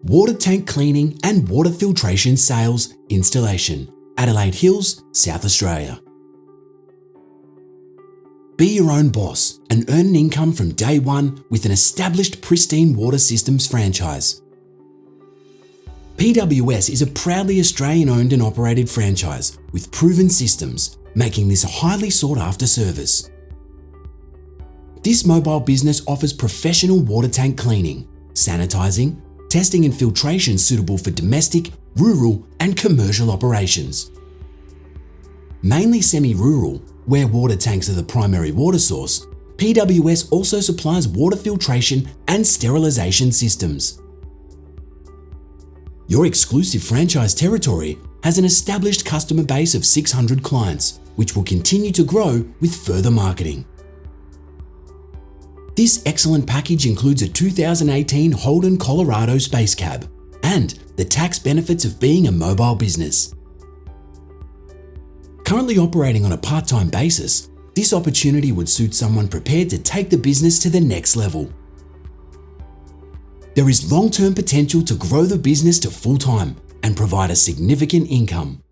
water tank cleaning and water filtration sales installation, Adelaide Hills, South Australia. Be your own boss and earn an income from day one with an established pristine water systems franchise. PWS is a proudly Australian-owned and operated franchise with proven systems, making this a highly sought-after service. This mobile business offers professional water tank cleaning, sanitising, testing and filtration suitable for domestic, rural and commercial operations. Mainly semi-rural, where water tanks are the primary water source, PWS also supplies water filtration and sterilisation systems. Your exclusive franchise territory has an established customer base of 600 clients, which will continue to grow with further marketing. This excellent package includes a 2018 Holden Colorado Space Cab and the tax benefits of being a mobile business. Currently operating on a part-time basis, this opportunity would suit someone prepared to take the business to the next level. There is long-term potential to grow the business to full-time and provide a significant income.